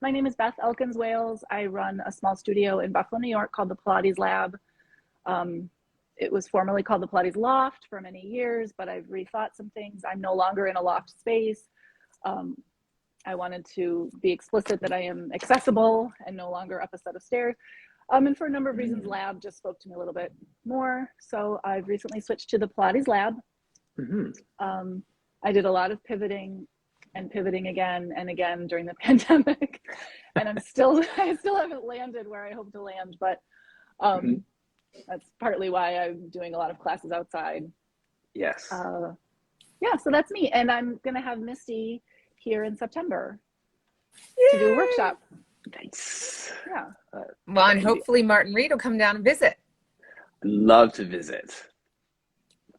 My name is Beth Elkins-Wales. I run a small studio in Buffalo, New York called the Pilates LAB. It was formerly called the Pilates Loft for many years, but I've rethought some things. I'm no longer in a loft space. I wanted to be explicit that I am accessible and no longer up a set of stairs. And for a number of reasons, LAB just spoke to me a little bit more. So I've recently switched to the Pilates LAB. I did a lot of pivoting and pivoting again and again during the pandemic. And I still haven't landed where I hope to land, but that's partly why I'm doing a lot of classes outside. Yes. Yeah, so that's me. And I'm going to have Misty here in September to do a workshop. Nice. Yeah. Well, and hopefully Martin Reed will come down and visit. Love to visit.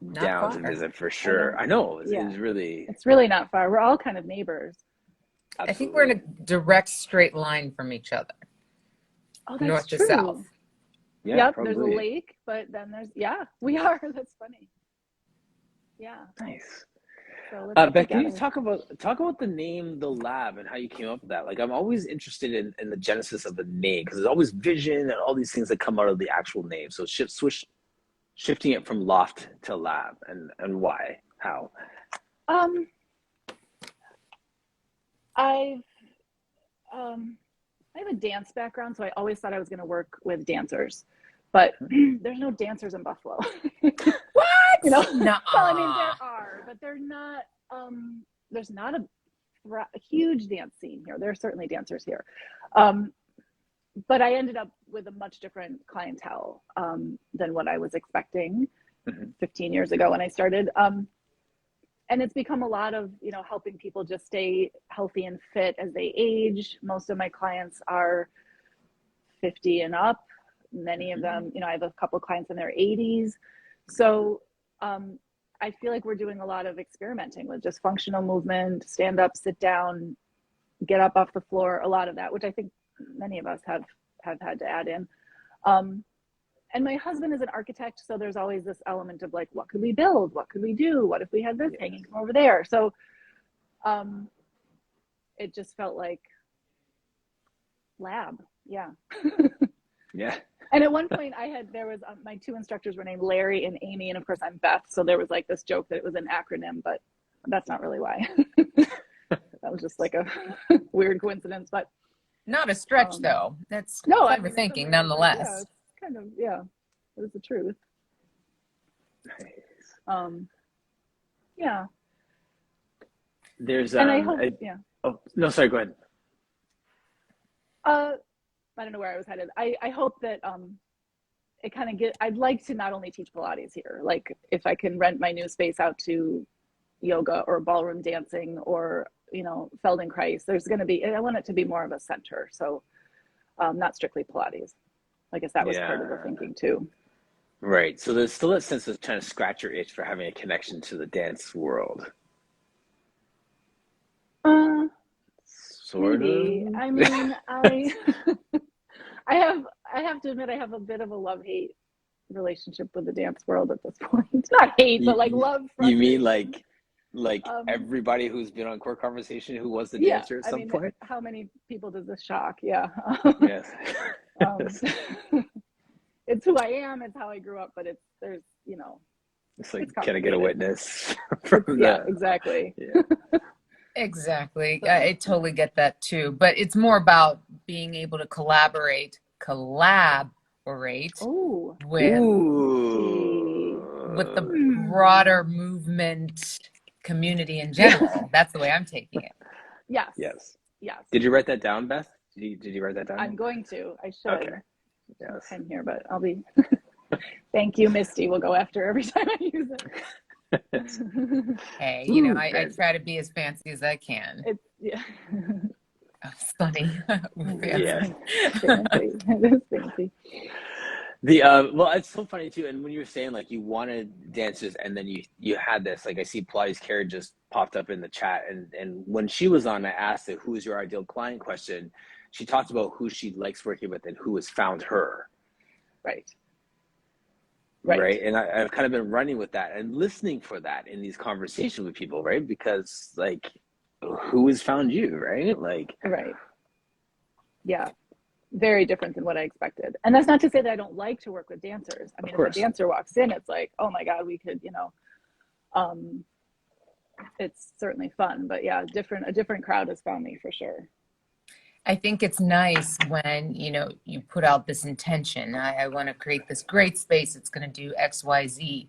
Not Down far. to visit for sure. I know. It's really not far. We're all kind of neighbors. Absolutely. I think we're in a direct straight line from each other. Oh, that's north true. to south. Yeah, yep, probably. there's a lake, but then we are. That's funny. Yeah. Nice. So let's Beth, can you talk about the name, the lab, and how you came up with that? Like, I'm always interested in the genesis of the name, because there's always vision and all these things that come out of the actual name. So shifting it from loft to lab, and why, how? I have a dance background, so I always thought I was going to work with dancers, but there's no dancers in Buffalo. What? You know, Nuh-uh. well, I mean, there are, but they're not. There's not a huge dance scene here. There are certainly dancers here, but I ended up with a much different clientele than what I was expecting 15 years ago when I started. And it's become a lot of, helping people just stay healthy and fit as they age. Most of my clients are 50 and up. Many of them, I have a couple of clients in their 80s. So I feel like we're doing a lot of experimenting with just functional movement, stand up, sit down, get up off the floor, a lot of that, which I think many of us have had to add in. And my husband is an architect, so there's always this element of like, what could we build? What could we do? What if we had this hanging from over there? So it just felt like lab. Yeah. Yeah. And at one point there was my two instructors were named Larry and Amy. And of course I'm Beth. So there was like this joke that it was an acronym, but that's not really why. That was just like a weird coincidence, but. Not a stretch though. That's clever thinking nonetheless. Yeah, it's kind of, it was the truth. Nice. Yeah. There's and I hope, oh no, sorry, go ahead. I don't know where I was headed. I hope that it kind of I'd like to not only teach Pilates here, like if I can rent my new space out to yoga or ballroom dancing or Feldenkrais, I want it to be more of a center. So not strictly Pilates. I guess that was part of the thinking too. Right. So there's still a sense of trying to scratch your itch for having a connection to the dance world. Sort maybe. of. I mean, I have to admit I have a bit of a love-hate relationship with the dance world at this point. Not hate, but like love. You mean like everybody who's been on Core Conversation who was the dancer at some point? How many people does this shock? Yeah. Yes. It's who I am. It's how I grew up. But it's like, can I get a witness from that? Yeah, exactly. Yeah. Exactly. I totally get that too. But it's more about being able to collaborate with the broader movement community in general. That's the way I'm taking it. Yes. Did you write that down, Beth? Did you write that down? I'm going to. I should. Okay. Yes. I'm here, but I'll be. Thank you, Misty. We'll go after every time I use it. Hey, I try to be as fancy as I can. Oh, it's funny. Yeah. It is fancy. Well, it's so funny too. And when you were saying like you wanted dancers, and then you had this, like I see Pilates Carrie just popped up in the chat, and when she was on, I asked her who's your ideal client question. She talked about who she likes working with and who has found her. Right. And I've kind of been running with that and listening for that in these conversations with people, right? Because like, who has found you, right? Like, right. Yeah. Very different than what I expected. And that's not to say that I don't like to work with dancers. I mean, if a dancer walks in, it's like, oh my God, we could, it's certainly fun. But yeah, a different crowd has found me for sure. I think it's nice when, you put out this intention. I want to create this great space. It's going to do X, Y, Z.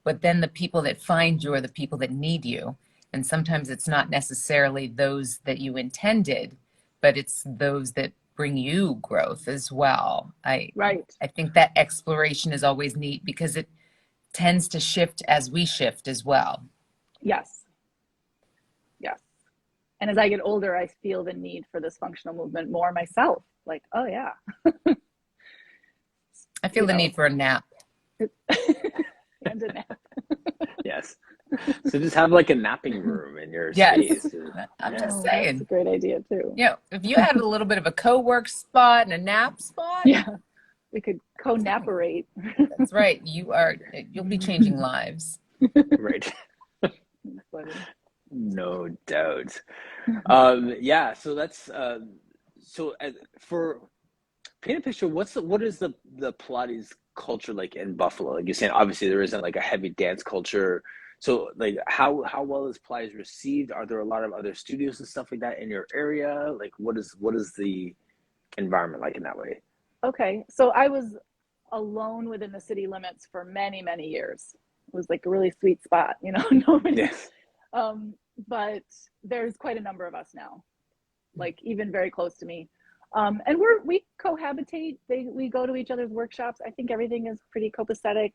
But then the people that find you are the people that need you. And sometimes it's not necessarily those that you intended, but it's those that bring you growth as well. Right. I think that exploration is always neat because it tends to shift as we shift as well. Yes. Yes. And as I get older, I feel the need for this functional movement more myself. Like, oh yeah. I feel the need for a nap. And a nap. Yes. So just have like a napping room in your space. I'm just saying. That's a great idea too. If you had a little bit of a co-work spot and a nap spot. Yeah. We could co-naparate. That's right. You'll be changing lives. Right. No doubt. Yeah. So that's, for paint a picture, what is the Pilates culture like in Buffalo? Like you're saying, obviously there isn't like a heavy dance culture. So like how well is Pilates received? Are there a lot of other studios and stuff like that in your area? Like what is the environment like in that way? Okay. So I was alone within the city limits for many, many years. It was like a really sweet spot, nobody. Yes. But there's quite a number of us now, like even very close to me. And we cohabitate. We go to each other's workshops. I think everything is pretty copacetic.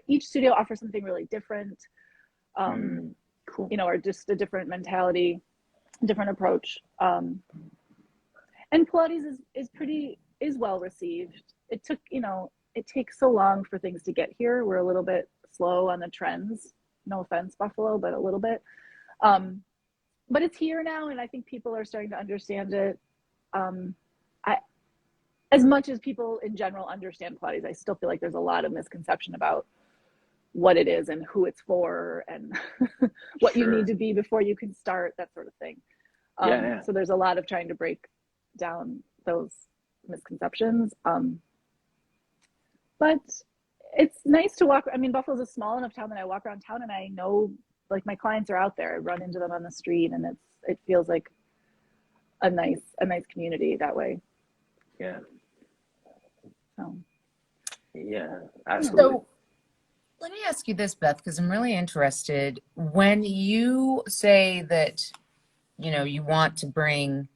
Each studio offers something really different. Cool. Or just a different mentality, different approach. And Pilates is well received. It took, it takes so long for things to get here. We're a little bit slow on the trends. No offense, Buffalo, but a little bit. But it's here now, and I think people are starting to understand it. As much as people in general understand Pilates, I still feel like there's a lot of misconception about what it is and who it's for and what you need to be before you can start, that sort of thing. So there's a lot of trying to break down those misconceptions. But it's nice to walk. I mean, Buffalo's a small enough town that I walk around town and I know like my clients are out there. I run into them on the street and it feels like a nice community that way. Yeah. So. Yeah, absolutely. So let me ask you this, Beth, because I'm really interested. When you say that, you want to bring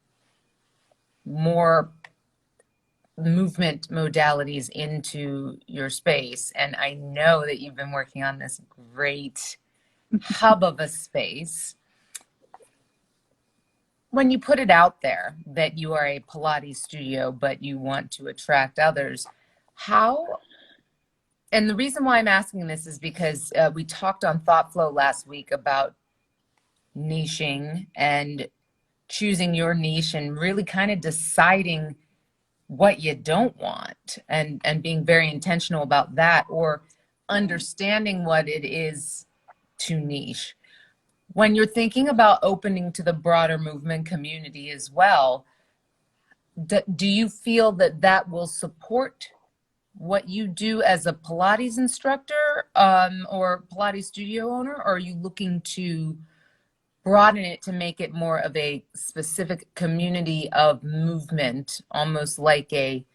more movement modalities into your space, and I know that you've been working on this great hub of a space. When you put it out there that you are a Pilates studio, but you want to attract others, and the reason why I'm asking this is because we talked on Thought Flow last week about niching and choosing your niche and really kind of deciding what you don't want and being very intentional about that, or understanding what it is to niche. When you're thinking about opening to the broader movement community as well, do you feel that will support what you do as a Pilates instructor or Pilates studio owner? Or are you looking to broaden it to make it more of a specific community of movement, almost like a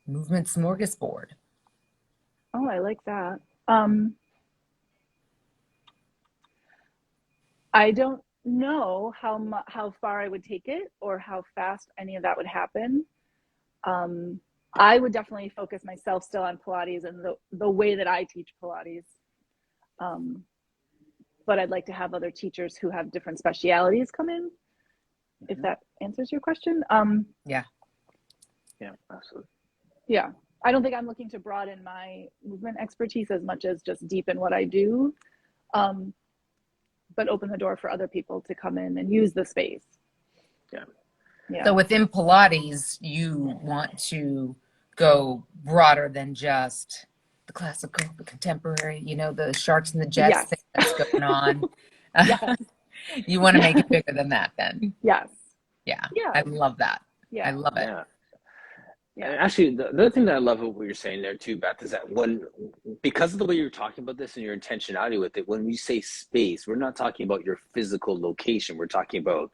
movement smorgasbord? Oh, I like that. I don't know how far I would take it or how fast any of that would happen. I would definitely focus myself still on Pilates and the way that I teach Pilates. But I'd like to have other teachers who have different specialities come in, if that answers your question. Yeah, absolutely. Yeah. I don't think I'm looking to broaden my movement expertise as much as just deepen what I do. But open the door for other people to come in and use the space. Yeah. So within Pilates, you want to go broader than just the classical, the contemporary, the sharks and the jets thing that's going on. Yes. You want to make it bigger than that then? Yes. Yeah. I love that. Yeah. I love it. Yeah. Yeah. And actually, the other thing that I love what you're saying there too, Beth, is that because of the way you're talking about this and your intentionality with it, when we say space, we're not talking about your physical location. We're talking about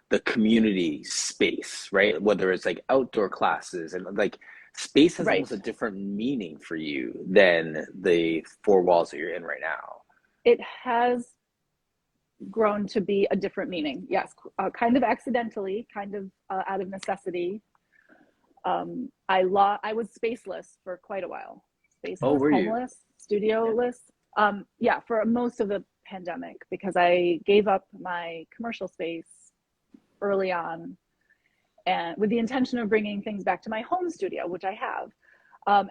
the community space, right? Whether it's like outdoor classes and like space has Right. almost a different meaning for you than the four walls that you're in right now. It has grown to be a different meaning. Yes. Kind of accidentally, kind of out of necessity. I was spaceless for quite a while. Oh, Spaceless, were you? homeless, studioless. Yeah, for most of the pandemic, because I gave up my commercial space early on, and with the intention of bringing things back to my home studio, which I have.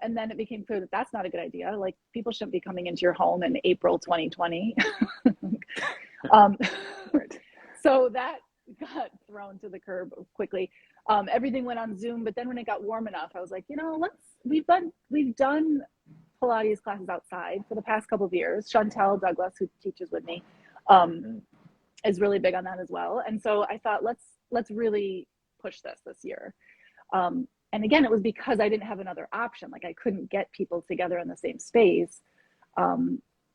And then it became clear that that's not a good idea. Like, people shouldn't be coming into your home in April 2020. So that got thrown to the curb quickly. Everything went on Zoom, but then when it got warm enough, I was like, we've done Pilates classes outside for the past couple of years. Chantel Douglas, who teaches with me, is really big on that as well. And so I thought, let's really push this year. And again, it was because I didn't have another option. Like, I couldn't get people together in the same space.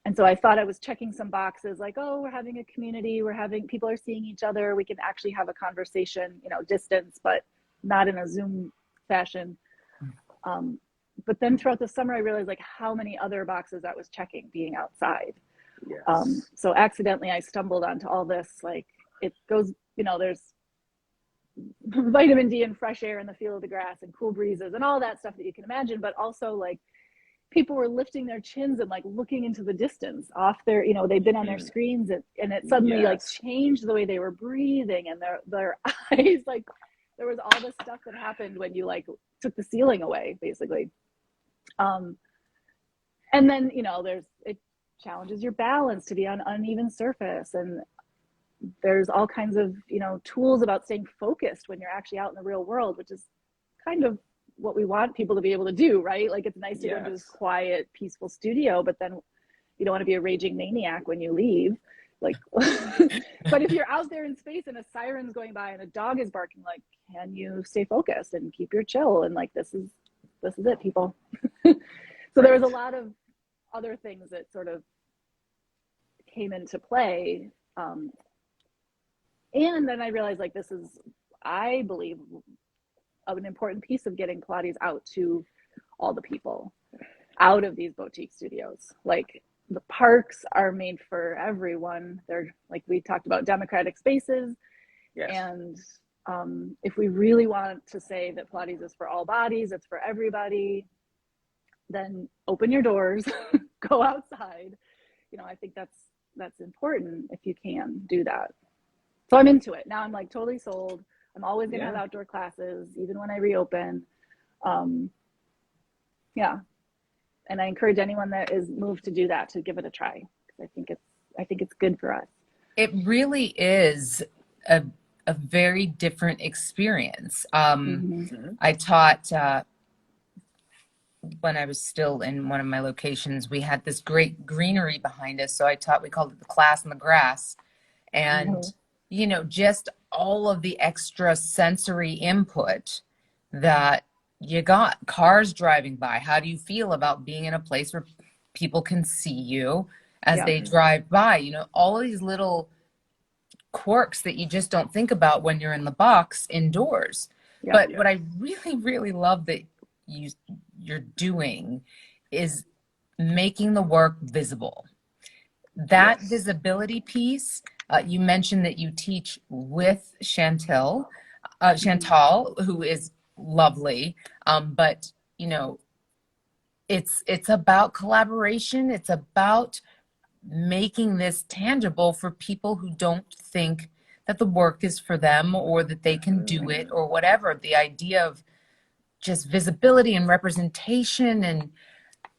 And so I thought I was checking some boxes, like, oh, we're having a community, people are seeing each other, we can actually have a conversation, distance, but not in a Zoom fashion. But then throughout the summer, I realized like how many other boxes I was checking being outside. Yes. So accidentally I stumbled onto all this, like, it goes, there's vitamin D and fresh air in the feel of the grass and cool breezes and all that stuff that you can imagine, but also like people were lifting their chins and like looking into the distance off their, they've been on their screens, and it suddenly like changed the way they were breathing, and their eyes, like, there was all this stuff that happened when you like took the ceiling away, basically. And then, it challenges your balance to be on uneven surface, and there's all kinds of, tools about staying focused when you're actually out in the real world, which is kind of what we want people to be able to do, right? Like, it's nice to go into this quiet, peaceful studio, but then you don't want to be a raging maniac when you leave. Like, but if you're out there in space and a siren's going by and a dog is barking, like, can you stay focused and keep your chill? And like, this is it, people. So there was a lot of other things that sort of came into play. And then I realized, like, this is, I believe, an important piece of getting Pilates out to all the people, out of these boutique studios. Like, the parks are made for everyone. They're, like we talked about, democratic spaces. Yes. And if we really want to say that Pilates is for all bodies, it's for everybody, then open your doors, go outside. I think that's important if you can do that. So I'm into it. Now I'm like totally sold. I'm always going to have outdoor classes, even when I reopen. Yeah. And I encourage anyone that is moved to do that, to give it a try. Because I think it's good for us. It really is a very different experience. I taught, when I was still in one of my locations, we had this great greenery behind us. So I taught, we called it the class in the grass. And just all of the extra sensory input that you got. Cars driving by. How do you feel about being in a place where people can see you as they drive by? All of these little quirks that you just don't think about when you're in the box indoors. But what I really, really love that you're doing is making the work visible. That visibility piece. You mentioned that you teach with Chantal, who is lovely. But it's about collaboration. It's about making this tangible for people who don't think that the work is for them, or that they can do it, or whatever. The idea of just visibility and representation. And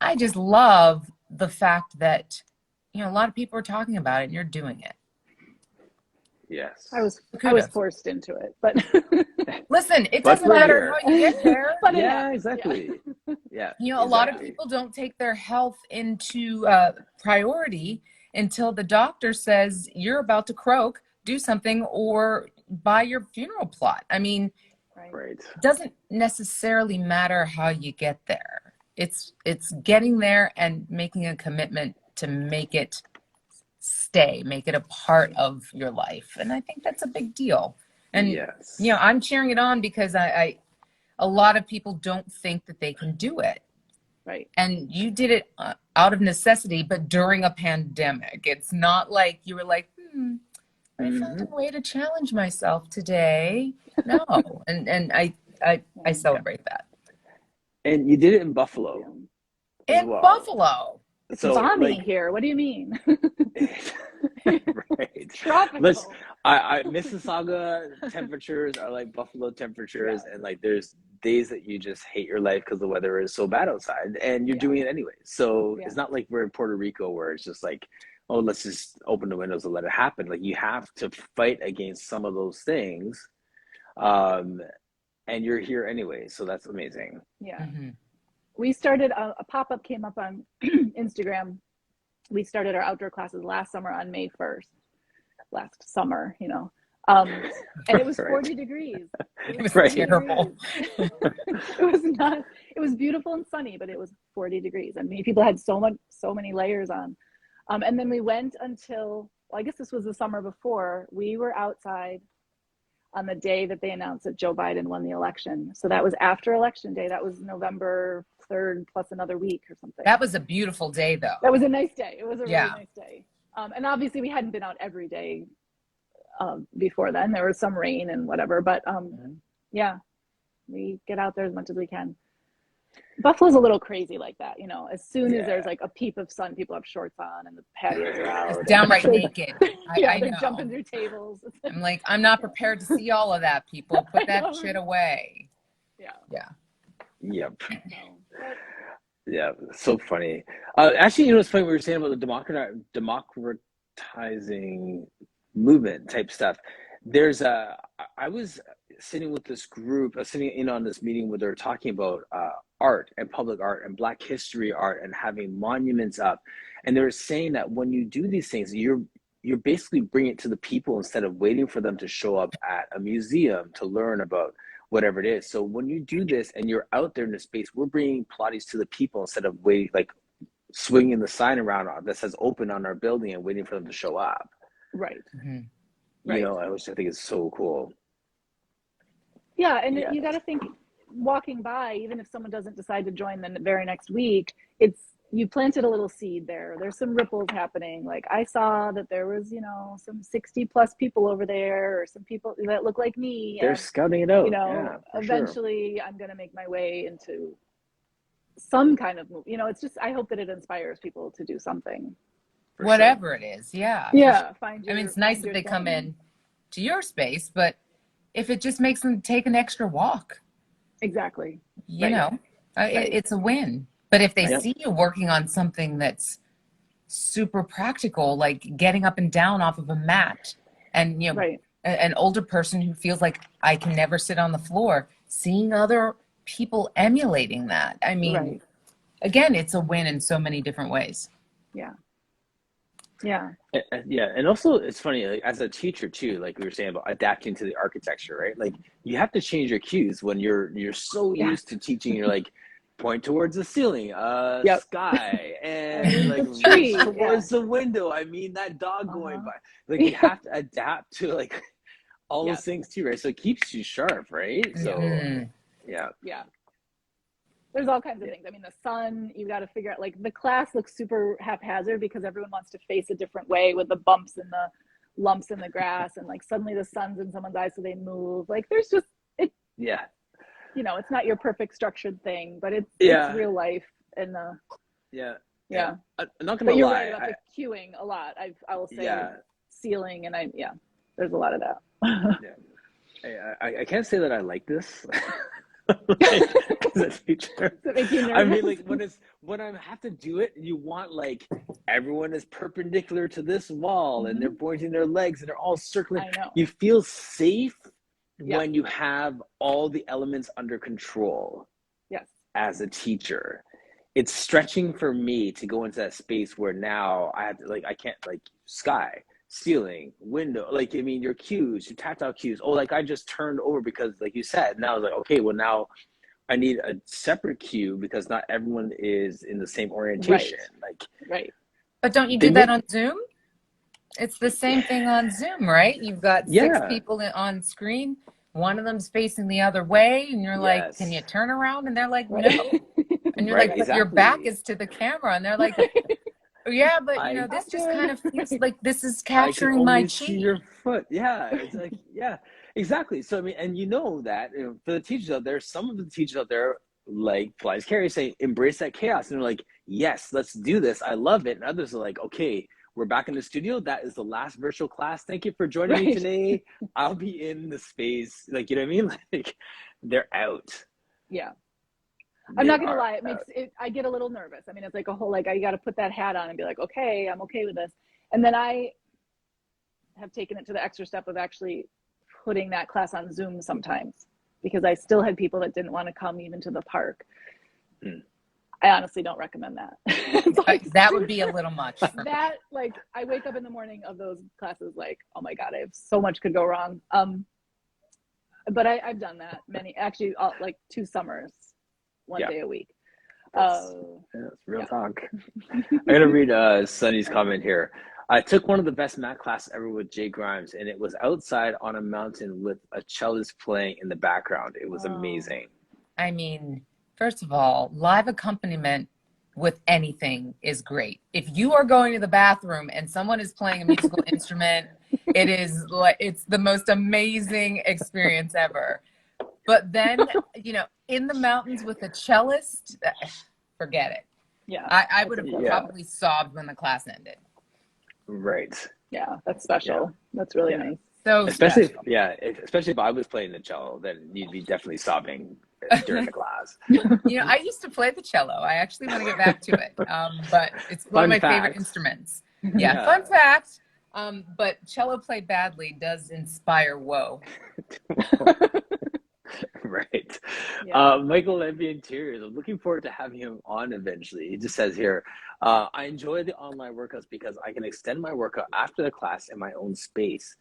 I just love the fact that, a lot of people are talking about it and you're doing it. Yes. I was forced into it, but listen, it doesn't matter how you get there. But exactly. Yeah. A lot of people don't take their health into priority until the doctor says you're about to croak, do something, or buy your funeral plot. I mean, Right. doesn't necessarily matter how you get there. It's getting there and making a commitment to make it stay, make it a part of your life. And I think that's a big deal. And, Yes. you know, I'm cheering it on because a lot of people don't think that they can do it. Right. And you did it out of necessity, but during a pandemic. It's not like you were like, I found a way to challenge myself today. No. And I celebrate that. And you did it in Buffalo as In well. Buffalo. It's So, balmy like, here. What do you mean? right. Tropical. Mississauga temperatures are like Buffalo temperatures, and like there's days that you just hate your life because the weather is so bad outside, and you're doing it anyway. So it's not like we're in Puerto Rico where it's just like, oh, let's just open the windows and let it happen. Like you have to fight against some of those things, and you're here anyway. So that's amazing. Yeah. Mm-hmm. We started a pop-up came up on Instagram. We started our outdoor classes last summer on May 1st. Last summer, you know. And it was 40 degrees. It was terrible. It was beautiful and sunny, but it was 40 degrees. I mean, people had so many layers on. And then we went until, well, I guess this was the summer before, we were outside on the day that they announced that Joe Biden won the election. So that was after election day. That was November 3rd plus another week or something. That was a beautiful day, though. That was a nice day. It was a really nice day. And obviously we hadn't been out every day before then. There was some rain and whatever, but yeah, we get out there as much as we can. Buffalo's a little crazy like that, you know. As soon as there's like a peep of sun, people have shorts on and the patios are out. It's downright naked. I they're know. jumping through tables. I'm like, I'm not prepared to see all of that, people. Put that shit away. Yeah. Yep. Yeah, so funny. Actually, you know, it's funny what we were saying about the democratizing movement type stuff. I was sitting with this group, sitting in on this meeting where they're talking about art and public art and Black history art and having monuments up. And they were saying that when you do these things, you're basically bringing it to the people instead of waiting for them to show up at a museum to learn about whatever it is. So when you do this and you're out there in the space, we're bringing Pilates to the people instead of waiting, like swinging the sign around that says open on our building and waiting for them to show up. Right. Mm-hmm. You know, I think it's so cool. Yeah, and you got to think, walking by, even if someone doesn't decide to join the very next week, you planted a little seed there. There's some ripples happening. Like I saw that there was, you know, some 60 plus people over there, or some people that look like me. They're scouting it out. You know, eventually I'm going to make my way into some kind of move. You know, it's just, I hope that it inspires people to do something. Whatever it is. Yeah. Yeah. I mean, it's nice that they come in to your space, but if it just makes them take an extra walk. Exactly. You know, it's a win. But if they see you working on something that's super practical, like getting up and down off of a mat, and, you know, an older person who feels like I can never sit on the floor, seeing other people emulating that. I mean, again, it's a win in so many different ways. Yeah. And also it's funny, like, as a teacher too, like we were saying about adapting to the architecture, right? Like you have to change your cues when you're so used to teaching. You're like, point towards the ceiling, sky, and like reach towards the window. I mean, that dog going by. Like you have to adapt to like all those things too, right? So it keeps you sharp, right? So yeah. There's all kinds of things. I mean, the sun, you got to figure out, like the class looks super haphazard because everyone wants to face a different way with the bumps and the lumps in the grass, and like suddenly the sun's in someone's eyes so they move. Like there's just you know, it's not your perfect structured thing, but it's real life. And I'm not gonna lie, you're right about the cueing a lot. I will say ceiling, and there's a lot of that. I can't say that I like this. As a teacher, I mean, like when I have to do it, you want like everyone is perpendicular to this wall and they're pointing their legs and they're all circling. You feel safe when you have all the elements under control. Yes. As a teacher, it's stretching for me to go into that space where now I have to, like, I can't, like Sky. ceiling, window, like, I mean, your cues, your tactile cues. Oh, like I just turned over because, like you said, now I was like, okay, well now I need a separate cue because not everyone is in the same orientation. Like, But don't you they do that make, on Zoom? It's the same thing on Zoom, right? You've got 6 yeah, people on screen. One of them's facing the other way, and you're like, "Can you yes, turn around?" And they're like, Right. "No." And you're right, like, "But your back exactly. is to the camera." And they're like, "Oh, yeah, but I this just kind of feels like this is I can capturing my only see chi." your foot. Yeah, it's like, yeah, exactly. So I mean, and you know that, you know, for the teachers out there, some of the teachers out there, like Pilates Carrie, say embrace that chaos, and they're like, yes, let's do this. I love it. And others are like, okay, we're back in the studio. That is the last virtual class. Thank you for joining me Right. today. I'll be in the space. Like, you know what I mean? Like, they're out. Yeah. I'm They not gonna are lie, it makes out. it, I get a little nervous. I mean, it's like a whole, like, I got to put that hat on and be like, okay, I'm okay with this. And then I have taken it to the extra step of actually putting that class on Zoom sometimes, because I still had people that didn't want to come even to the park. Hmm. I honestly don't recommend that. It's like, That would be a little much for me. that, like, I wake up in the morning of those classes like, oh my God, I have so much could go wrong. But I've done that many, actually, like 2 summers, one Yeah, day a week. that's real Yeah. talk. I'm gonna read Sunny's comment here. I took one of the best math classes ever with Jay Grimes, and it was outside on a mountain with a cellist playing in the background. It was Oh, amazing. I mean, first of all, live accompaniment with anything is great. If you are going to the bathroom and someone is playing a musical instrument, it is like it's the most amazing experience ever. But then, in the mountains with a cellist, forget it. yeah, I that's would have Yeah, incredible. probably sobbed when the class ended. right. Yeah, that's Yeah, special. That's really yeah. nice. So Especially if, special. yeah, especially if I was playing the cello, then you'd be definitely sobbing during the class. I used to play the cello. I actually want to get back to it. But it's one of Fun my favorite fact. instruments. Yeah, Yeah. fun fact. But cello played badly does inspire woe. Right. Yeah. Michael Levy Interiors. I'm looking forward to having him on eventually. He just says here, I enjoy the online workouts because I can extend my workout after the class in my own space.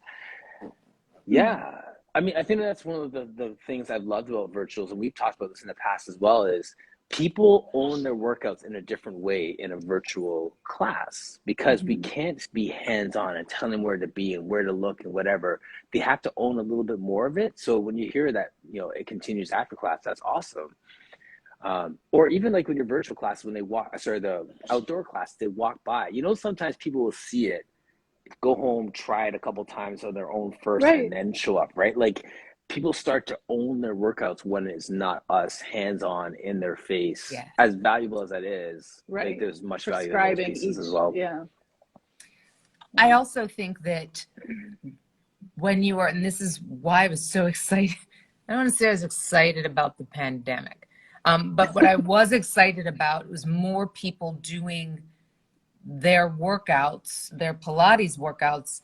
Yeah. I mean, I think that's one of the things I've loved about virtuals, and we've talked about this in the past as well, is people own their workouts in a different way in a virtual class because we Mm-hmm. can't be hands-on and tell them where to be and where to look and whatever. They have to own a little bit more of it. So when you hear that, it continues after class, that's awesome. Or even like when your virtual class, when they walk, sorry, the outdoor class, they walk by, sometimes people will see it, go home, try it a couple times on their own first, and Right. then show up, right? Like people start to own their workouts when it's not us hands-on in their face. Yeah. As valuable as that is, like Right. there's much value in those Prescribing pieces each. as well. Yeah. I also think that when you are, and this is why I was so excited. I don't want to say I was excited about the pandemic, but what I was excited about was more people doing their workouts, their Pilates workouts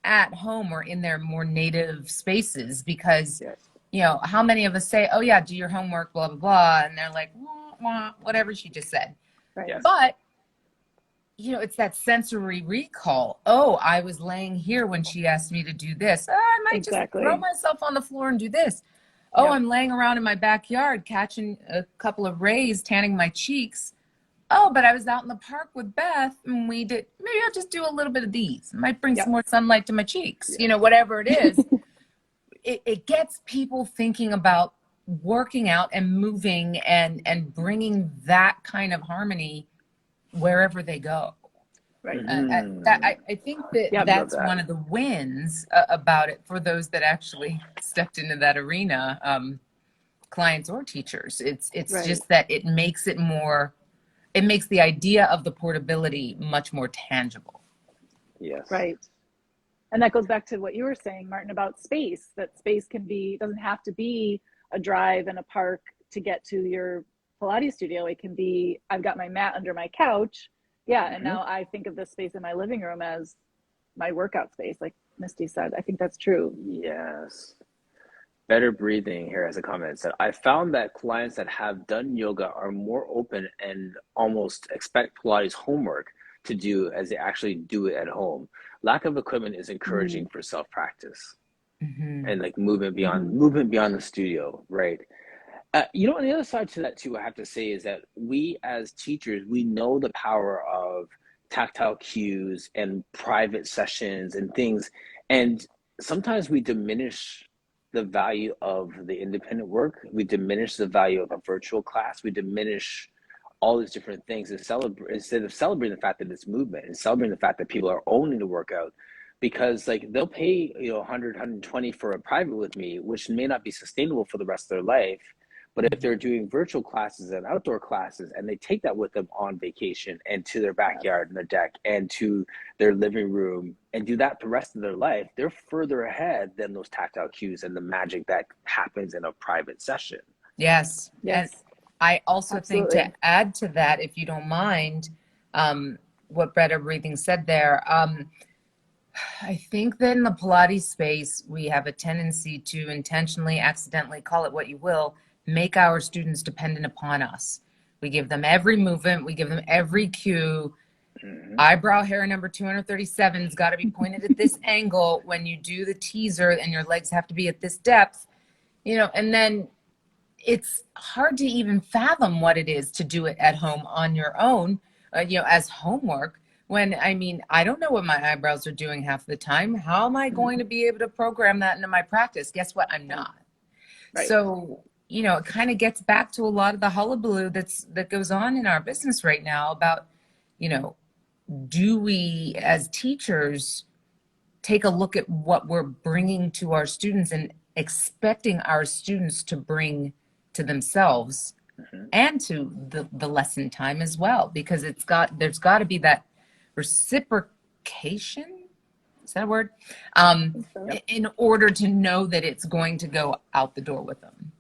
at home or in their more native spaces, because Yes. how many of us say, oh yeah, do your homework, blah blah blah, and they're like, wah, wah, whatever she just said. Right. Yes. But it's that sensory recall. Oh, I was laying here when she asked me to do this. I might just throw Exactly. myself on the floor and do this. Oh, Yep. I'm laying around in my backyard catching a couple of rays, tanning my cheeks. Oh, but I was out in the park with Beth and maybe I'll just do a little bit of these. Might bring some Yep. more sunlight to my cheeks. Yes. Whatever it is, it gets people thinking about working out and moving and bringing that kind of harmony wherever they go. Right. I think that Yep. Love that's that. one of the wins about it for those that actually stepped into that arena, clients or teachers. It's Right. just that it makes the idea of the portability much more tangible. Yes. Right. And that goes back to what you were saying, Martin, about space, that space doesn't have to be a drive and a park to get to your Pilates studio. It can be, I've got my mat under my couch. Yeah. And now I think of this space in my living room as my workout space, like Misty said. I think that's true. Yes. Better Breathing here as a comment said, I found that clients that have done yoga are more open and almost expect Pilates homework to do as they actually do it at home. Lack of equipment is encouraging for self-practice and like movement beyond the studio, right? You know, on the other side to that too, I have to say is that we as teachers, we know the power of tactile cues and private sessions and things. And sometimes we diminish the value of the independent work. We diminish the value of a virtual class. We diminish all these different things and instead of celebrating the fact that it's movement and celebrating the fact that people are owning the workout, because like they'll pay, you know, 100, 120 for a private with me, which may not be sustainable for the rest of their life. But if they're doing virtual classes and outdoor classes and they take that with them on vacation and to their backyard and their deck and to their living room and do that the rest of their life, they're further ahead than those tactile cues and the magic that happens in a private session. Yes. And I also think to add to that, if you don't mind, what Better Breathing said there, I think that in the Pilates space, we have a tendency to intentionally, accidentally, call it what you will, make our students dependent upon us. We give them every movement. We give them every cue. Eyebrow hair number 237 has got to be pointed at this angle when you do the teaser, and your legs have to be at this depth, you know, and then it's hard to even fathom what it is to do it at home on your own, you know, as homework. When, I mean, I don't know what my eyebrows are doing half the time. How am I going to be able to program that into my practice? Guess what? I'm not. Right. So, you know, it kind of gets back to a lot of the hullabaloo that goes on in our business right now about, you know, do we as teachers take a look at what we're bringing to our students and expecting our students to bring to themselves and to the lesson time as well, because there's got to be that reciprocation, is that a word? In order to know that it's going to go out the door with them.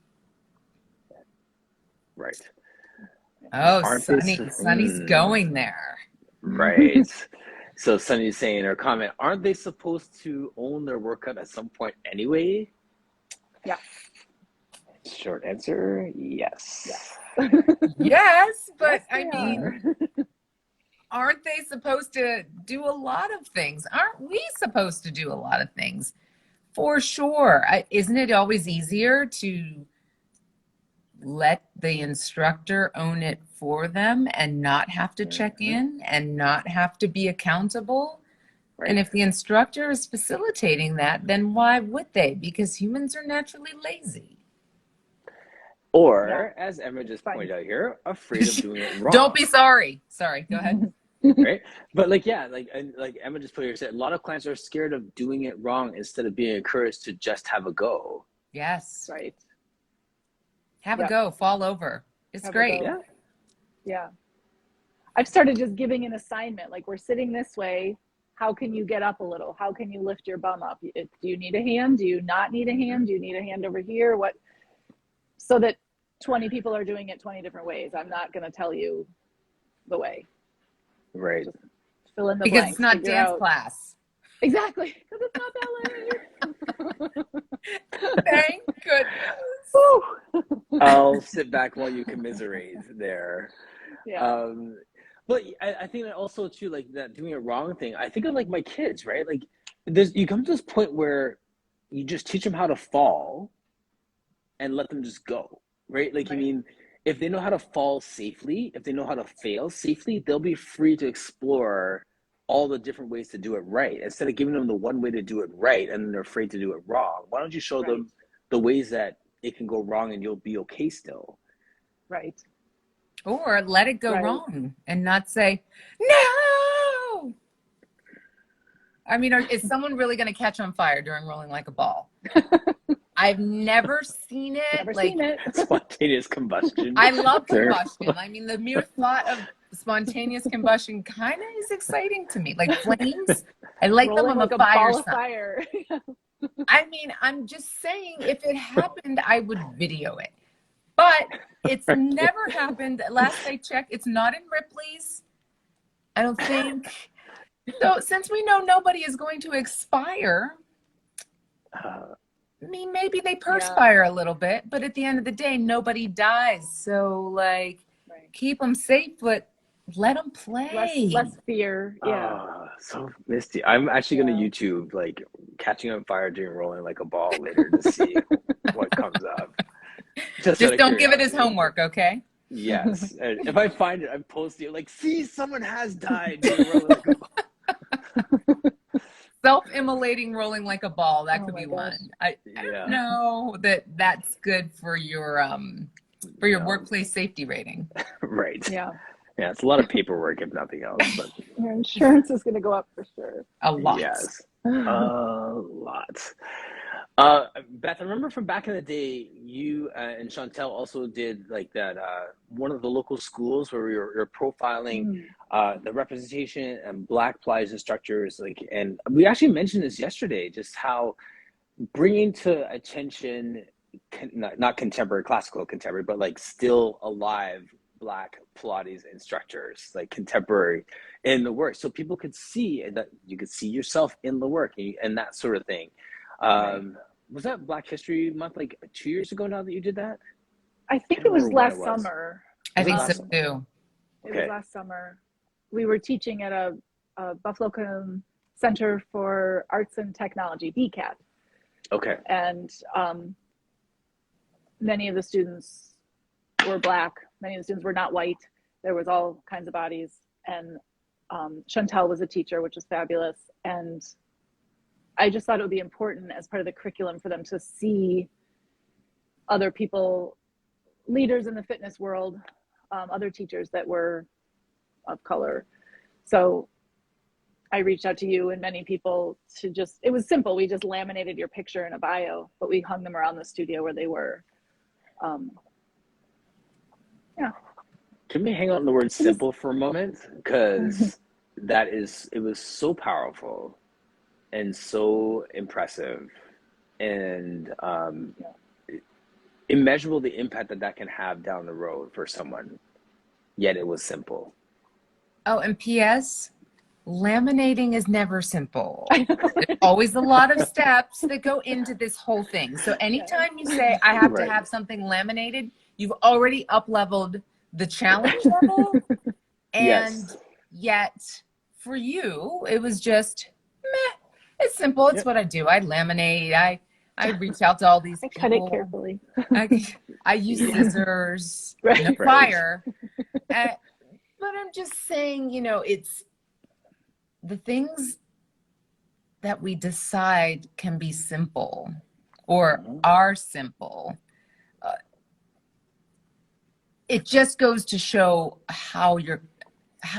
Right. Oh, Sunny's going there. Right. So Sunny's saying in her comment, aren't they supposed to own their workout at some point anyway? Yeah. Short answer, yes. Yes, but yes, I mean, aren't they supposed to do a lot of things? Aren't we supposed to do a lot of things? For sure. Isn't it always easier to let the instructor own it for them and not have to check in and not have to be accountable? Right. And if the instructor is facilitating that, then why would they? Because humans are naturally lazy. Or, as Emma just pointed out here, afraid of doing it wrong. Don't be sorry. Sorry, go ahead. Right? But like, yeah, like Emma just put here, said a lot of clients are scared of doing it wrong instead of being encouraged to just have a go. Yes. Right. Have a go, fall over. It's great. Yeah. Yeah. I've started just giving an assignment. Like, we're sitting this way. How can you get up a little? How can you lift your bum up? Do you need a hand? Do you not need a hand? Do you need a hand over here? What? So that 20 people are doing it 20 different ways. I'm not going to tell you the way. Right. Just fill in the because blanks. It's not dance class. Exactly. Because it's not ballet. Thank goodness. I'll sit back while you commiserate there. Yeah. But I think that also too, like that doing it wrong thing, I think of like my kids, right? Like you come to this point where you just teach them how to fall and let them just go, right? Like, I mean, if they know how to fall safely, if they know how to fail safely, they'll be free to explore all the different ways to do it right. Instead of giving them the one way to do it right and they're afraid to do it wrong, why don't you show them the ways that it can go wrong and you'll be okay still? Right. Or let it go wrong and not say, no! I mean, is someone really going to catch on fire during rolling like a ball? I've never seen it. Seen it. Spontaneous combustion. I love combustion. I mean, the mere thought of spontaneous combustion kind of is exciting to me. Like flames, I like rolling them on like the a fire. I mean, I'm just saying, if it happened, I would video it. But it's never happened. Last I checked, it's not in Ripley's, I don't think. So since we know nobody is going to expire, I mean, maybe they perspire a little bit, but at the end of the day, nobody dies. So, like, keep them safe, but let them play. less fear. Yeah. So Misty, I'm actually going Yeah. to YouTube like catching on fire doing rolling like a ball later to see what comes up. Just out Just of don't give it his curiosity. homework, okay? Yes. And if I find it, I'm posting it like, see, someone has died doing rolling like a ball. Self-immolating rolling like a ball. That Oh could my be gosh. one. I don't Yeah. know that's good for your No. workplace safety rating. Right. Yeah. Yeah, it's a lot of paperwork if nothing else, but Your insurance is going to go up for sure. A lot. yes, a lot. Beth, I remember from back in the day, you and Chantel also did like that. One of the local schools where you're profiling the representation and Black Pilates instructors, like, and we actually mentioned this yesterday, just how bringing to attention, not contemporary, classical contemporary, but like still alive Black Pilates instructors, like contemporary in the work, so people could see that you could see yourself in the work and that sort of thing. Right. Was that Black History Month like 2 years ago now that you did that? I think Can't it was remember when last it was. summer. I think last so summer? too. It Okay. was last summer. We were teaching at a Buffalo Center for Arts and Technology, BCAT. Okay. And many of the students were Black. Many of the students were not white. There was all kinds of bodies. And Chantel was a teacher, which is fabulous. And I just thought it would be important as part of the curriculum for them to see other people, leaders in the fitness world, other teachers that were of color. So I reached out to you and many people to just, it was simple. We just laminated your picture in a bio, but we hung them around the studio where they were. Yeah. Can we hang on the word simple for a moment? Because it was so powerful and so impressive and immeasurable, the impact that can have down the road for someone, yet it was simple. Oh, and P.S. laminating is never simple. There's always a lot of steps that go into this whole thing. So anytime you say, I have to have something laminated, you've already up-leveled the challenge level. And yet for you, it was just, meh, it's simple. It's what I do. I laminate. I reach out to all these people. I cut it carefully. I use scissors, no Right. fire. But I'm just saying, it's the things that we decide can be simple or are simple. It just goes to show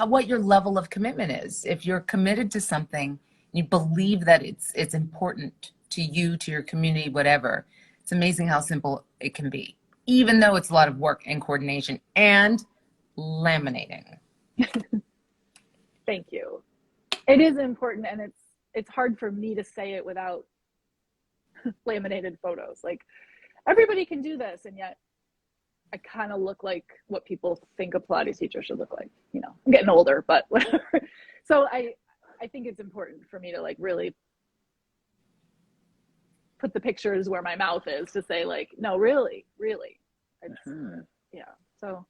what your level of commitment is. If you're committed to something, you believe that it's important to you, to your community, whatever. It's amazing how simple it can be, even though it's a lot of work and coordination and laminating. Thank you. It is important, and it's hard for me to say it without laminated photos. Like, everybody can do this, and yet I kind of look like what people think a Pilates teacher should look like. I'm getting older, but whatever. So I think it's important for me to like really put the pictures where my mouth is, to say like, no, really. Yeah. So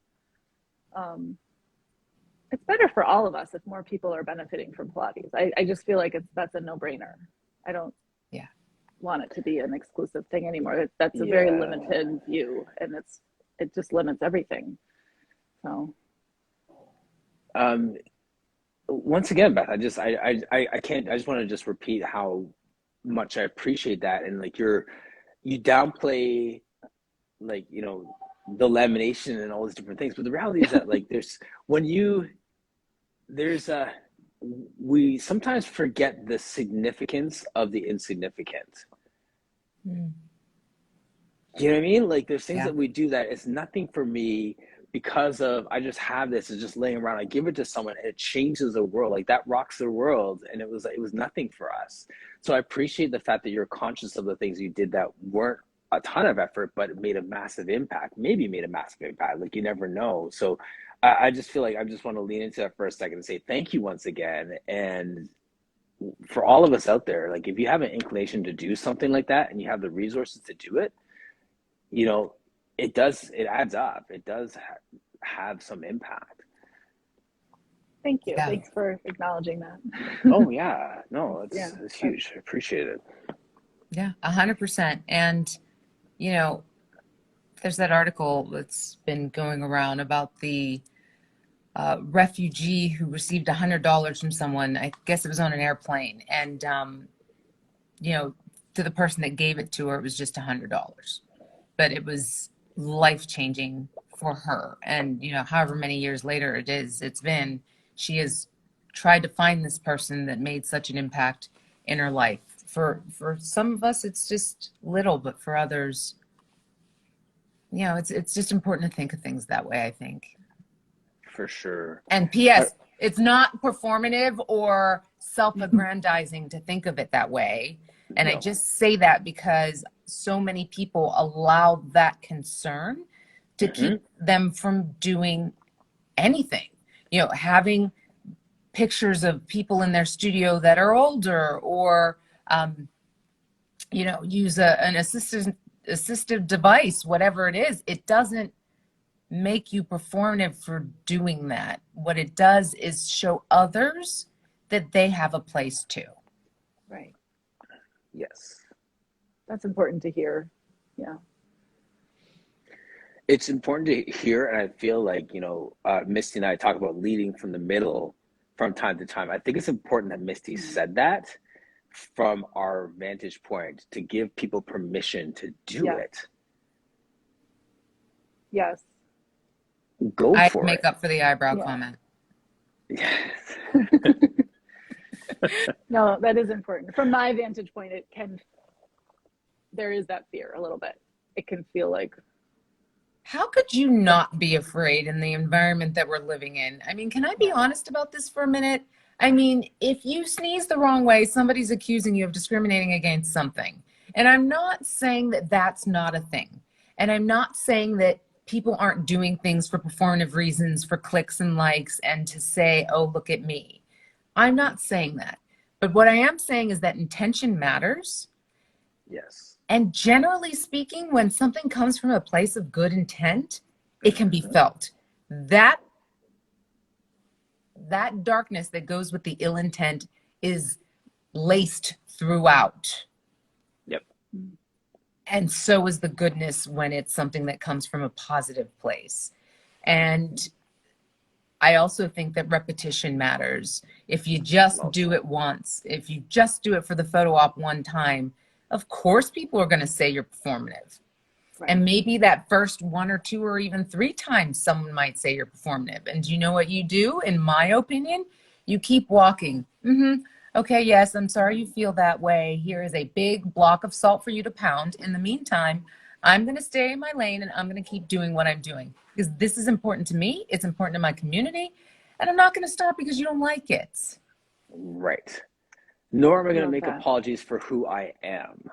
it's better for all of us if more people are benefiting from Pilates. I just feel like that's a no-brainer. I don't want it to be an exclusive thing anymore. That's a very limited view, and it just limits everything. So once again, Beth, I just want to just repeat how much I appreciate that. And like you downplay like, the lamination and all these different things, but the reality is that like we sometimes forget the significance of the insignificant. You know what I mean? Like there's things that we do that it's nothing for me because of, I just have this, it's just laying around. I give it to someone and it changes the world. Like that rocks the world. And it was nothing for us. So I appreciate the fact that you're conscious of the things you did that weren't a ton of effort, but it made a massive impact. Maybe made a massive impact. Like you never know. So I just feel like I just want to lean into that for a second and say thank you once again. And for all of us out there, like if you have an inclination to do something like that and you have the resources to do it, it adds up. It does have some impact. Thank you. Yeah. Thanks for acknowledging that. Oh yeah, no, Yeah. it's huge. I appreciate it. Yeah, 100%. And, you know, there's that article that's been going around about the refugee who received $100 from someone. I guess it was on an airplane. And, you know, to the person that gave it to her, it was just $100. But it was life changing for her. And, you know, however many years later it's been, she has tried to find this person that made such an impact in her life. For some of us, it's just little, but for others, you know, it's just important to think of things that way, I think. For sure. And P.S., it's not performative or self-aggrandizing to think of it that way. And I No. just say that because so many people allow that concern to keep them from doing anything. You know, having pictures of people in their studio that are older, or, you know, use an assistive device, whatever it is. It doesn't make you performative for doing that. What it does is show others that they have a place too. Right. Yes. That's important to hear. Yeah. It's important to hear, and I feel like, you know, Misty and I talk about leading from the middle from time to time. I think it's important that Misty said that from our vantage point, to give people permission to do it. Yes. Go I for make it. up for the eyebrow comment. Yes. No, that is important. From my vantage point, there is that fear a little bit. It can feel like, how could you not be afraid in the environment that we're living in? I mean, can I be honest about this for a minute? I mean, if you sneeze the wrong way, somebody's accusing you of discriminating against something. And I'm not saying that that's not a thing. And I'm not saying that people aren't doing things for performative reasons, for clicks and likes, and to say, oh, look at me. I'm not saying that. But what I am saying is that intention matters. Yes. And generally speaking, when something comes from a place of good intent, it can be felt. That darkness that goes with the ill intent is laced throughout. Yep. And so is the goodness when it's something that comes from a positive place. And I also think that repetition matters. If you just do it once, if you just do it for the photo op one time, of course people are going to say you're performative. Right. And maybe that first 1 or 2 or even 3 times someone might say you're performative. And do you know what you do? In my opinion, you keep walking. Okay, yes, I'm sorry you feel that way. Here is a big block of salt for you to pound. In the meantime, I'm going to stay in my lane and I'm going to keep doing what I'm doing because this is important to me. It's important to my community. And I'm not going to stop because you don't like it. Right. Nor am I going to make apologies for who I am.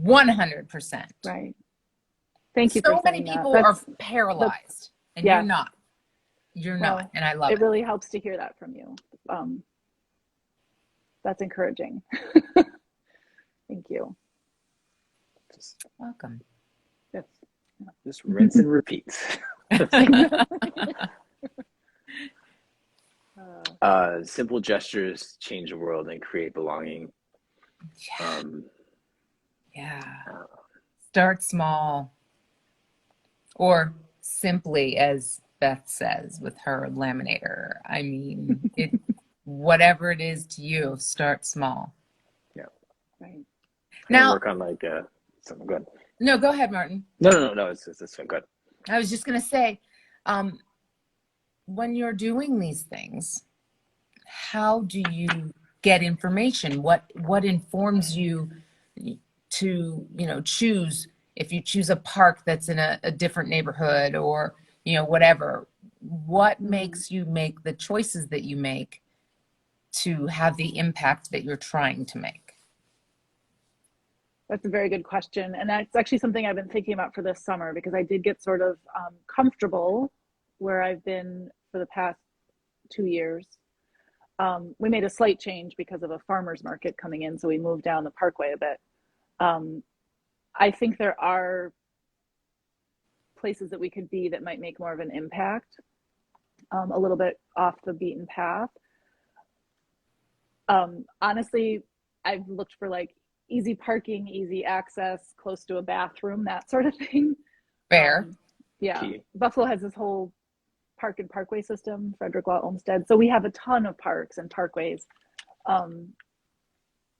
100%. Right. Thank you for saying that. So many people are paralyzed and you're not. You're not. And I love it. It really helps to hear that from you. That's encouraging. Thank you. Welcome. Yes. Just rinse and repeat. Simple gestures change the world and create belonging. Start small. Or simply, as Beth says with her laminator. I mean, whatever it is to you, start small. Yeah. Right. Now work on like something good. No, go ahead, Martin. No. It's good. I was just gonna say, when you're doing these things, how do you get information? What informs you to, choose, if you choose a park that's in a different neighborhood or, whatever, what makes you make the choices that you make to have the impact that you're trying to make? That's a very good question. And that's actually something I've been thinking about for this summer because I did get sort of comfortable where I've been for the past 2 years. We made a slight change because of a farmer's market coming in. So we moved down the parkway a bit. I think there are places that we could be that might make more of an impact. a little bit off the beaten path. Honestly, I've looked for like easy parking, easy access, close to a bathroom, that sort of thing. Fair. Yeah. Key. Buffalo has this whole park and parkway system, Frederick Law Olmsted. So we have a ton of parks and parkways.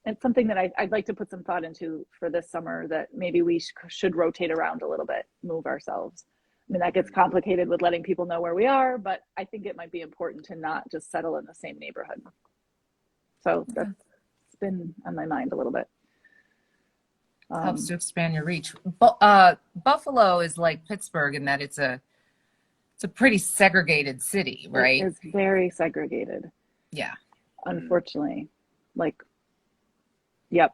It's something that I'd like to put some thought into for this summer, that maybe we should rotate around a little bit, move ourselves. I mean, that gets complicated with letting people know where we are, but I think it might be important to not just settle in the same neighborhood. So that's been on my mind a little bit. Helps to expand your reach. Buffalo is like Pittsburgh in that it's a pretty segregated city, right? It's very segregated. Yeah. Unfortunately, like, yep.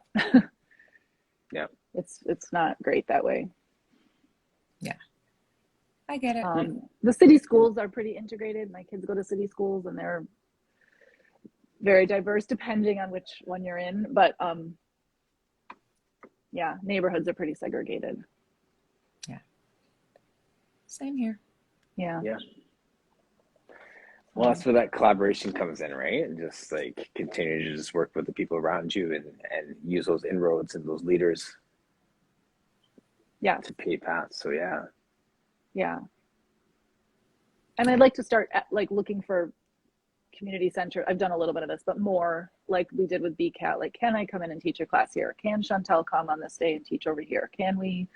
Yeah. It's not great that way. Yeah. I get it. The city schools are pretty integrated. My kids go to city schools and they're very diverse depending on which one you're in. But yeah, neighborhoods are pretty segregated. Yeah. Same here. Yeah. Yeah. Well, that's where that collaboration comes in, right? And just like continue to just work with the people around you and use those inroads and those leaders. Yeah. To pave paths. So yeah. Yeah. And I'd like to start like looking for community center. I've done a little bit of this, but more like we did with BCAT. Like, can I come in and teach a class here? Can Chantel come on this day and teach over here? Can we,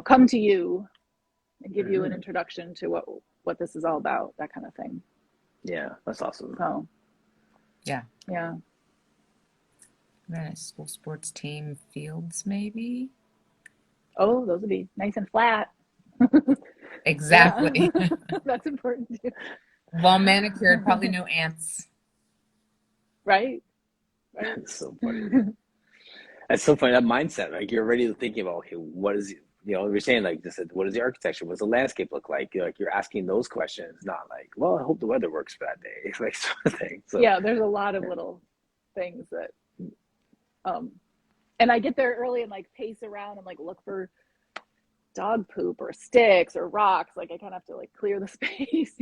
come to you and give you an introduction to what this is all about, that kind of thing. Yeah, that's awesome. So, yeah. Yeah. School sports team fields, maybe. Oh, those would be nice and flat. Exactly. Yeah. That's important too. Well manicured, probably no ants. Right. That's so funny. That's so funny. That mindset, like you're already thinking about, okay, what is, you're saying like this, what is the architecture? What does the landscape look like? You're asking those questions, not like, well, I hope the weather works for that day, like sort of thing. So yeah, there's a lot of little things that, and I get there early and like pace around and like look for dog poop or sticks or rocks. Like I kind of have to like clear the space,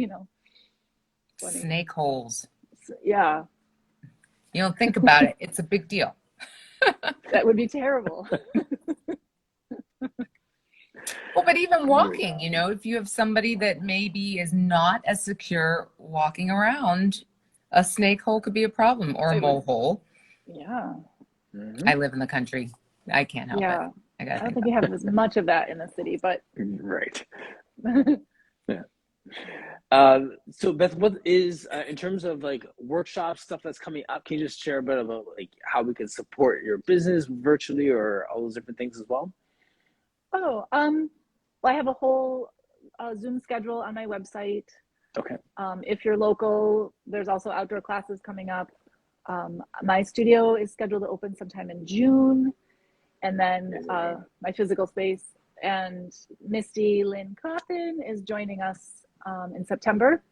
Funny. Snake holes. Yeah. You don't think about it. It's a big deal. That would be terrible. Well, but even walking, if you have somebody that maybe is not as secure walking around, a snake hole could be a problem, or a mole hole. Yeah. I live in the country. I can't help it. I don't think you have as much of that in the city, but right. Yeah. So Beth, what is in terms of like workshops, stuff that's coming up? Can you just share a bit about like how we can support your business virtually or all those different things as well? Oh, well, I have a whole Zoom schedule on my website. Okay. If you're local, there's also outdoor classes coming up. My studio is scheduled to open sometime in June, and then my physical space. And Misty Lynne Cauthen is joining us in September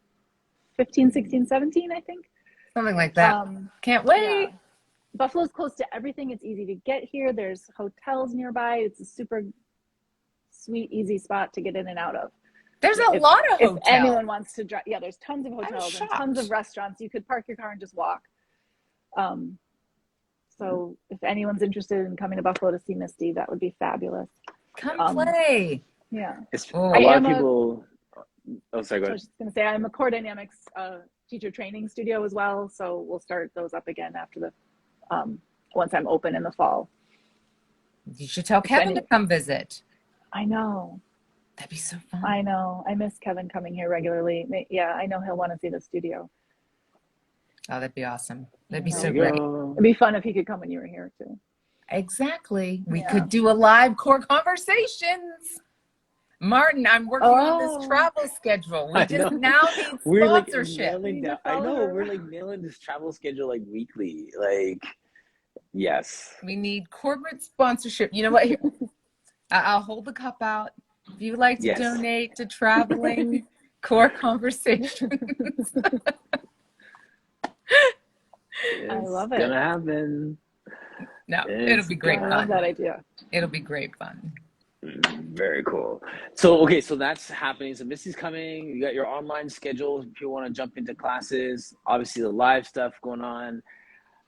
15, 16, 17, I think. Something like that. Can't wait. Yeah. Buffalo's close to everything. It's easy to get here. There's hotels nearby. It's a super sweet, easy spot to get in and out of. There's a lot of hotels. If anyone wants to drive, yeah, there's tons of hotels and tons of restaurants. You could park your car and just walk. So if anyone's interested in coming to Buffalo to see Misty, that would be fabulous. Come play. Yeah. A lot of people. Oh, sorry, go ahead. I was just going to say, I'm a Core Dynamics teacher training studio as well. So we'll start those up again after the, once I'm open in the fall. You should tell Kevin to come visit. I know. That'd be so fun. I know. I miss Kevin coming here regularly. Yeah, I know he'll want to see the studio. Oh, that'd be awesome. That'd be so great. It'd be fun if he could come when you were here too. Exactly. We could do a live core conversations. Martin, I'm working on this travel schedule. We just now need sponsorship. I know. We're like nailing this travel schedule like weekly. Like, yes. We need corporate sponsorship. You know what? Here, I'll hold the cup out. If you like to donate to traveling core conversations. I love it. It's gonna happen. No, it'll be great fun. I love that idea. It'll be great fun. Very cool. So, okay, so that's happening. So Misty's coming. You got your online schedule. If you want to jump into classes, obviously the live stuff going on.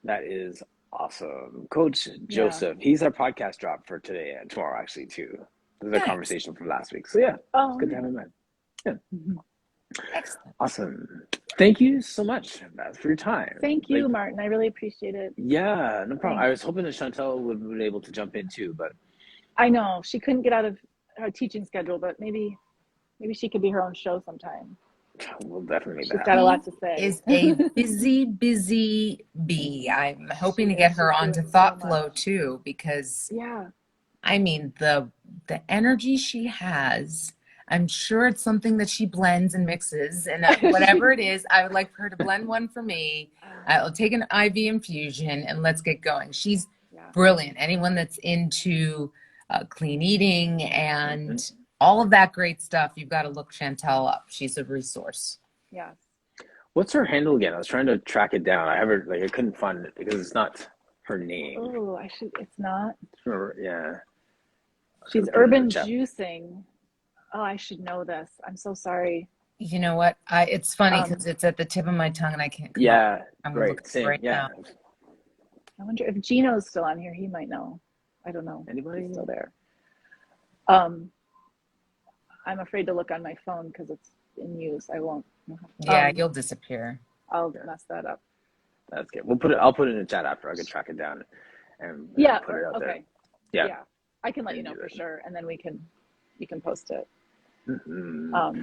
That is awesome. Coach Joseph, he's our podcast drop for today and tomorrow, actually, too. This is a conversation from last week. So, yeah, it's good to have him in. Yeah. Excellent. Awesome. Thank you so much, Beth, for your time. Thank you, Martin. I really appreciate it. Yeah, no problem. Thanks. I was hoping that Chantel would have been able to jump in, too, but I know she couldn't get out of her teaching schedule, but maybe she could be her own show sometime. we'll definitely make She's that got happen. a lot to say. Is a busy bee. I'm hoping to get her onto Thought Flow too, because I mean the energy she has. I'm sure it's something that she blends and mixes, and whatever it is, I would like for her to blend one for me. I'll take an IV infusion and let's get going. She's brilliant. Anyone that's into clean eating and all of that great stuff, you've got to look Chantel up. She's a resource. Yes. What's her handle again? I was trying to track it down. I couldn't find it because it's not her name. Oh, it's not. Yeah. She's Urban Juicing. Oh, I should know this. I'm so sorry. You know what? It's funny because it's at the tip of my tongue and I can't. I'm right. Same. Right now. I wonder if Gino's still on here. He might know. I don't know. Anybody He's still there? I'm afraid to look on my phone because it's in use. I won't. Yeah, you'll disappear. I'll mess that up. That's good. I'll put it in the chat after. I can track it down and put it out there. Yeah. I can let you know for sure, and then you can post it. All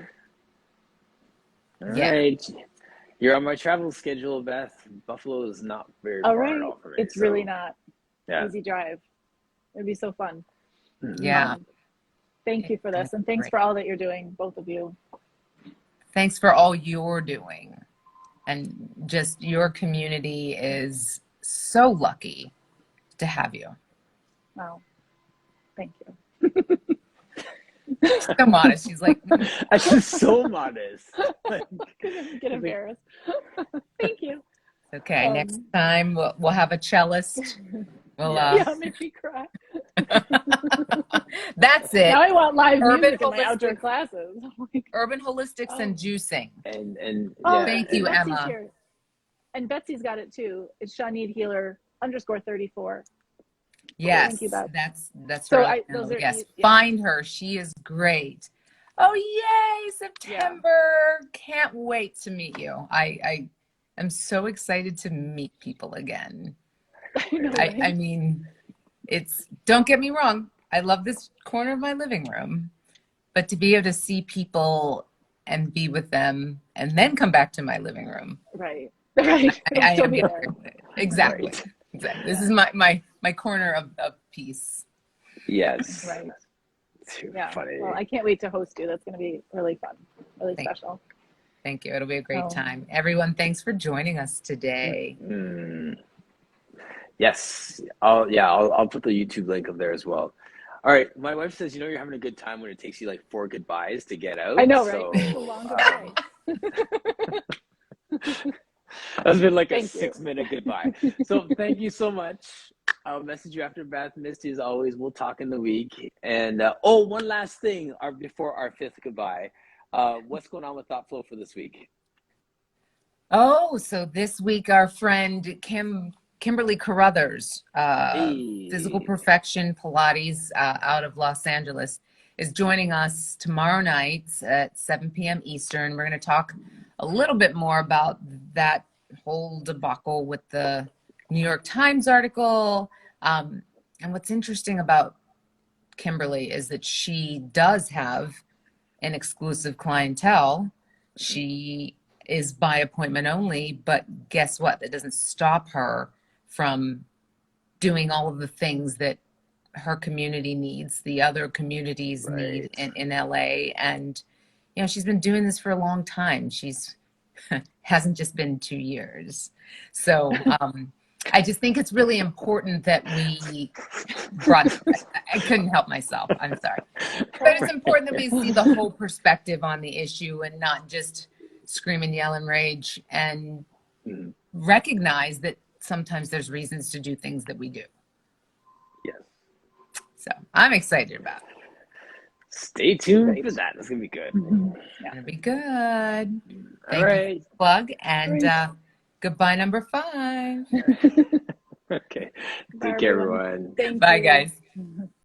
right. You're on my travel schedule, Beth. Buffalo is not very far at all for me. It's really not. Easy drive. It'd be so fun. Yeah. Thank you for this, and thanks for all that you're doing, both of you. Thanks for all you're doing. And just your community is so lucky to have you. Wow. Thank you. So modest. She's like, that's just so modest. Get embarrassed. Thank you. Okay, next time we'll have a cellist. We'll make me cry. That's it. Now I want live Urban music in my outdoor classes. Urban holistics and juicing. And thank you, Emma. Here. And Betsy's got it too. It's Shawnee Healer _34. Yes, thank you, Beth. that's so right. Find her. She is great. Oh yay, September! Can't wait to meet you. I am so excited to meet people again. I mean, don't get me wrong. I love this corner of my living room, but to be able to see people and be with them and then come back to my living room. Right. Exactly. This is my corner of peace. Yes. Right. Too funny. Well, I can't wait to host you. That's going to be really fun, really special. Thank you. It'll be a great time. Everyone, thanks for joining us today. Yes. I'll put the YouTube link up there as well. All right. My wife says, you're having a good time when it takes you like 4 goodbyes to get out. I know, right? It's a long goodbye. That's been like a 6-minute goodbye. So thank you so much. I'll message you after Beth. Misty, as always, we'll talk in the week. And one last thing before our 5th goodbye. What's going on with Thought Flow for this week? So this week our friend Kimberly Carruthers, Physical Perfection Pilates out of Los Angeles, is joining us tomorrow night at 7 p.m. Eastern. We're going to talk a little bit more about that whole debacle with the New York Times article. And what's interesting about Kimberly is that she does have an exclusive clientele. She is by appointment only, but guess what? That doesn't stop her from doing all of the things that her community needs, the other communities need in LA. And, she's been doing this for a long time. She's hasn't just been 2 years. So I just think it's really important that we I couldn't help myself. I'm sorry. But it's important that we see the whole perspective on the issue and not just scream and yell and rage, and recognize that sometimes there's reasons to do things that we do. Yes. So I'm excited about it. Stay tuned Great. for that. That's gonna be good. Yeah. Gonna be good. All Thank right. you for the plug, and Great. goodbye, number 5. Okay. Bye, Take care, everyone. everyone. Thank Bye, you. guys.